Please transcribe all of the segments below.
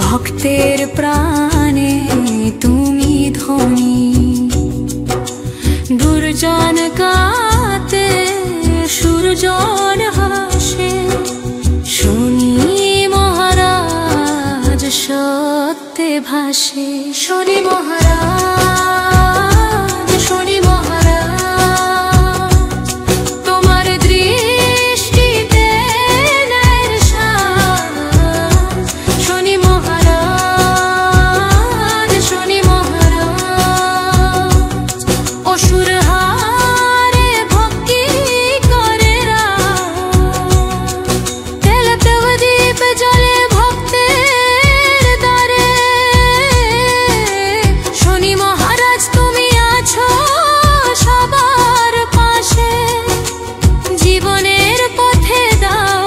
ভক্তের প্রাণে তুমি ধনী, দুর্জন কাতে সুরজন হাসে, শনি মহারাজ সত্যে ভাসে। শনি মহারাজ, শনি মহারাজ, তোমার দৃষ্টিতে ন্যায়ের সাজ। শনি মহারাজ, শনি মহারাজ, অসুর হারে ভক্তি করে তেলতেও দীপ জ্বলে ভক্তের দ্বারে। শনি মহারাজ তুমি আছো সবার পাশে, জীবনের পথে দাও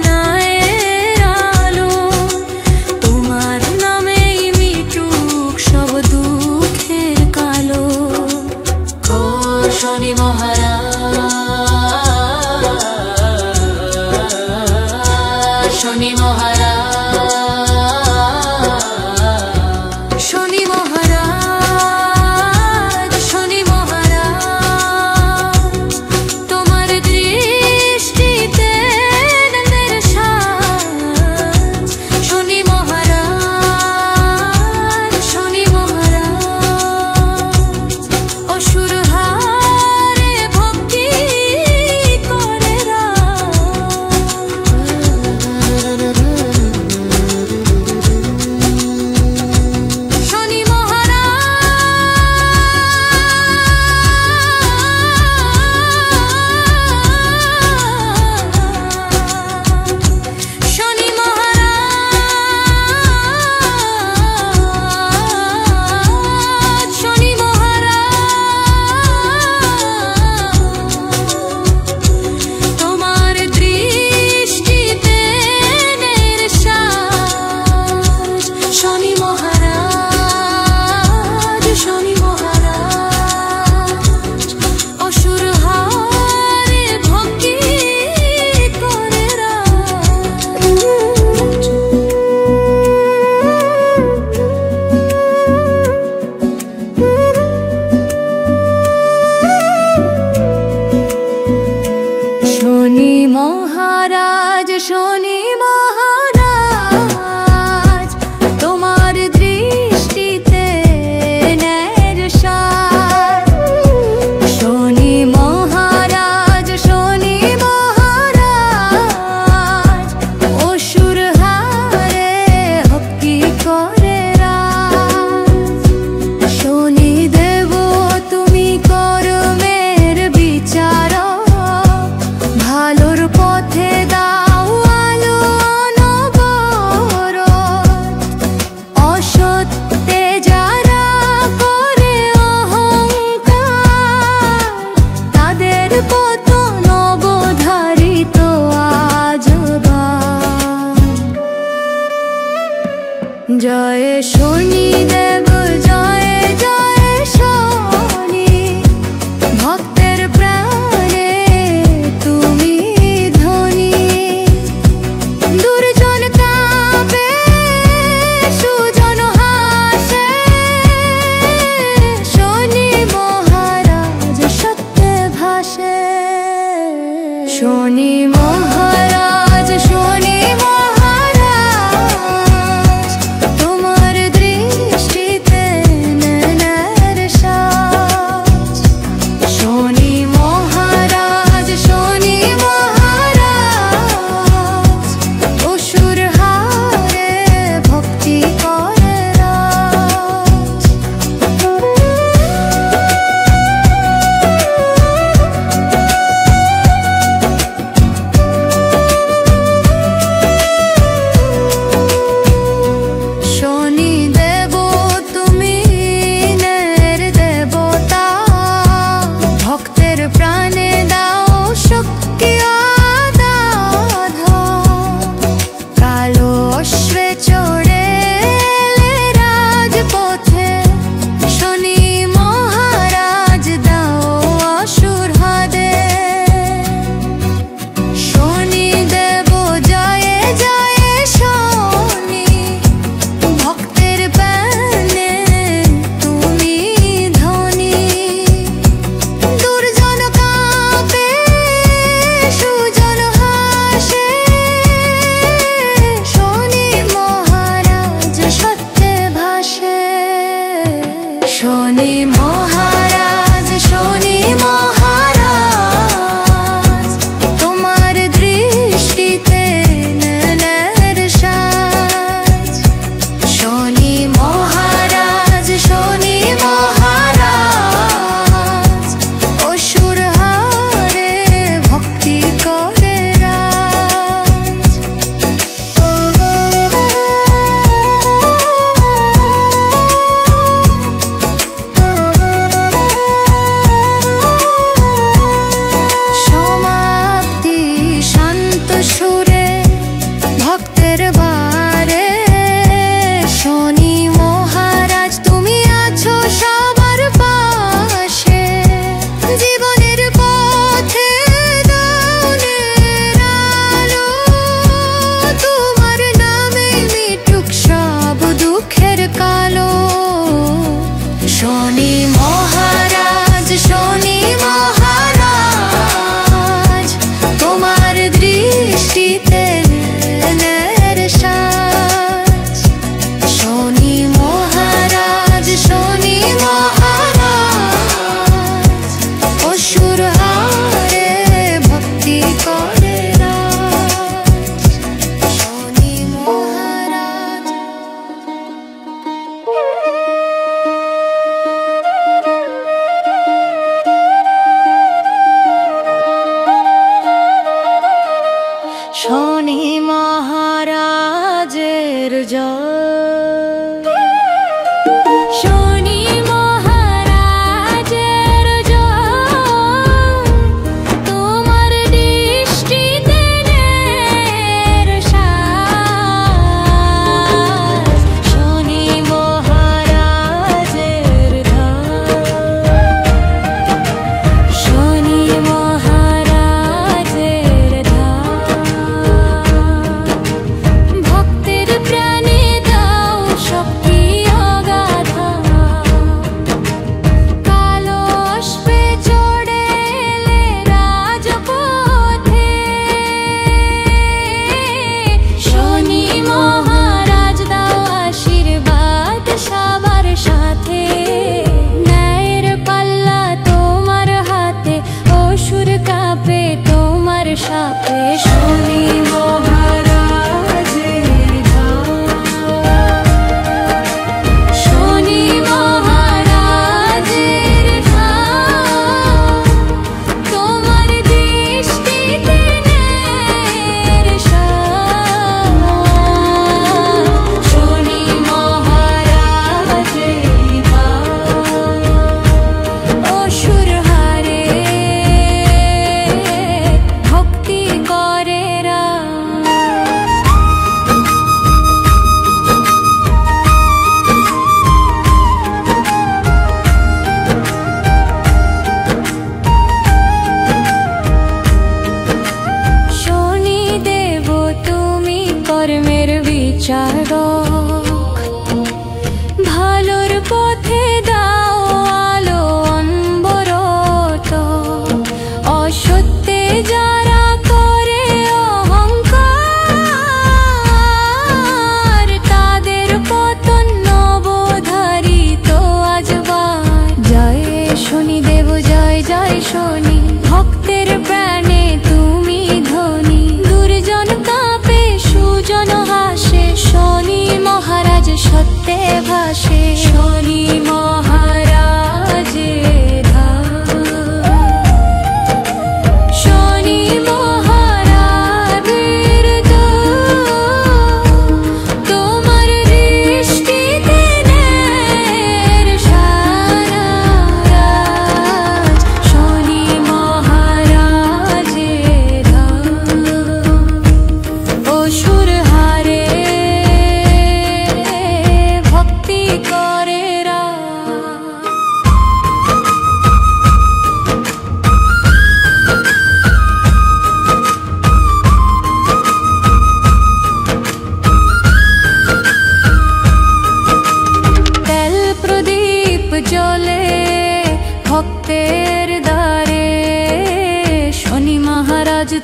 নায়ের আলো, তোমার নামেই মিটুক সব দুঃখের কালো। ও শনি মহারাজ, শনি মহারাজ, শনি মহারাজ, শনি মহারাজ, তোমার দৃষ্টিতে নন্দের সাজ। শনি মহারাজ, শনি মহারাজ, অসুর হারে ভক্তি করে শনি মহারাজ, শনি মহারাজ, শনি মহারাজ, তোমার দৃষ্টিতে ন্যায়ের সাজ। শনি মহারাজ, শনি মহারাজ, অসুর হারে ভক্তি করে রাজ। শনি মহারাজ তোমার দৃষ্টিতে ন্যায়ের সার। শনি মহারাজ অসুর হারে হকি করে রাজ। শনি দেব তুমি কর্মের বিচারক, ভালোর পথে দাও আলো অনবরত। অসত্যে যারা করে অহংকার, তাদের পতন অবধারিত আজবার। জয় শনি দেব জয় জয় শনি, ভক্তের প্রাণে তুমি ধনী। দুর্জন কাঁপে সুজন হাসে, শনি মহারাজ সত্যে ভাসে। শনি মহারাজ তোমার দৃষ্টিতে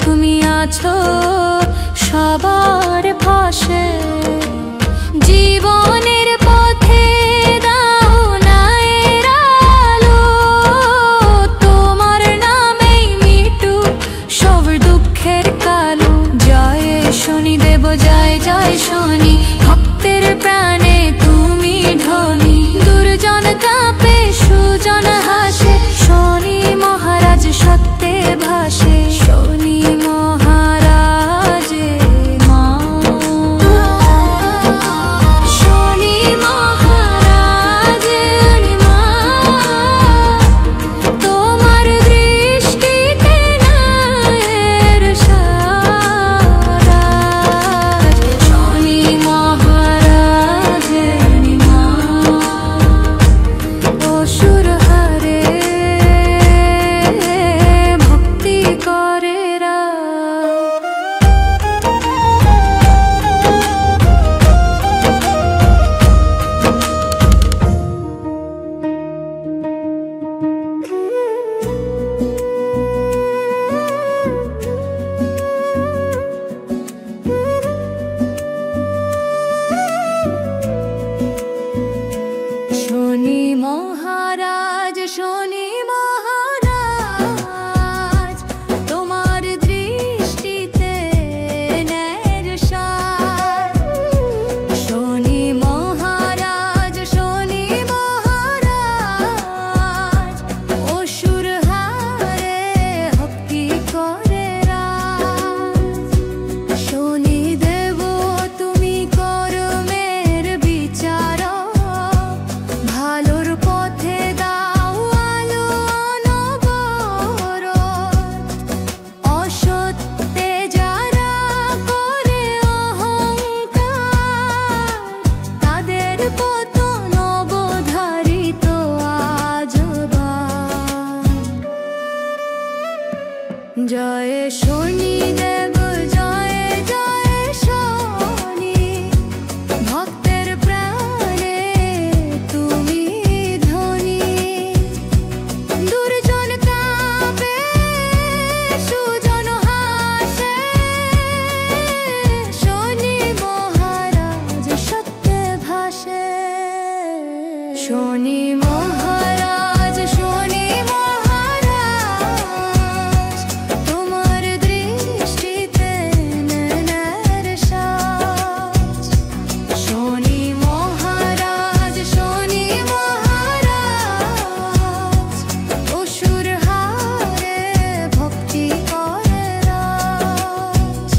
তুমি আছো সবার পাশে, জীবনের পথে দাও না এর আলো, তোমার নামেই মিটু সব দুঃখের কালো। জয় শনিদেব জয় জয় শনি, ভক্তের প্রাণে তুমি ধনী, দুর্জন কাঁপে সুজন হাসে, শনি মহারাজ সত্যে ভাসে, শনি মহারাজে মা, শনি মহারাজের মা, তোমার দৃষ্টিতে নায়ের সারাজ, শনি মহারাজের মা, অসুর হারে ভক্তি করে রা। শনি মহারাজ শনি মহারাজ, তোমার দৃষ্টিতে ন্যায়ের সার, শনি মহারাজ শনি মহারাজ, অসুর হারে ভক্তি করে রাজ, শনি দেব তুমি কর্মের বিচারক, ভালোর পথে দাও আলো অনবরত, অসত্যে যারা করে অহংকার, তাদের পতন অবধারিত আজবার। জয় শনি দেব জয় জয় শনি, ভক্তের প্রাণে তুমি ধনী, দুর্জন কাঁপে সুজন হাসে, শনি মহারাজ সত্যে ভাসে, শনি মহারাজ শনি মহারাজ, তোমার দৃষ্টিতে ন্যায়ের সাজ, শনি মহারাজ শনি মহারাজ, অসুর হারে ভক্তি করে রাজ।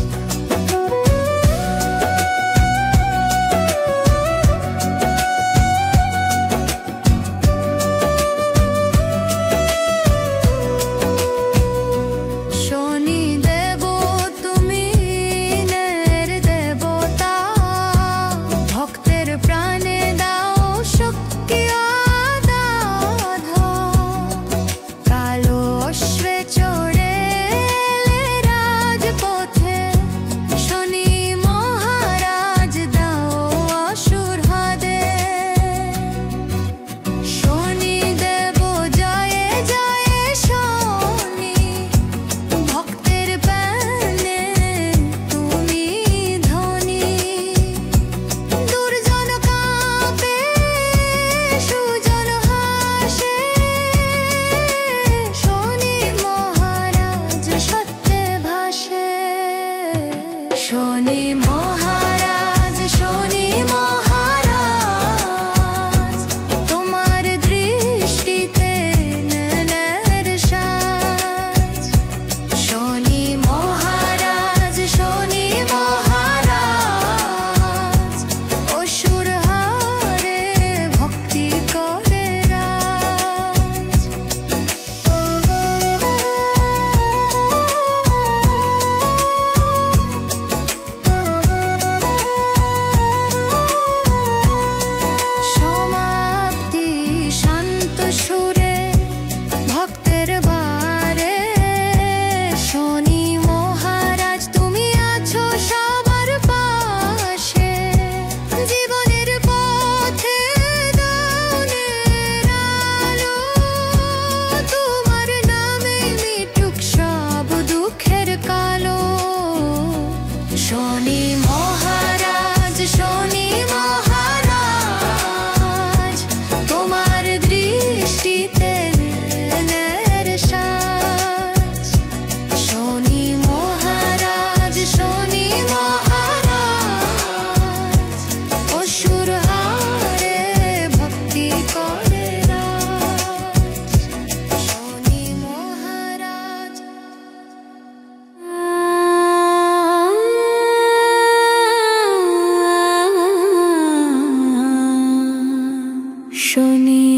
শনি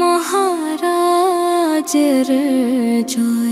মহারাজের জয়।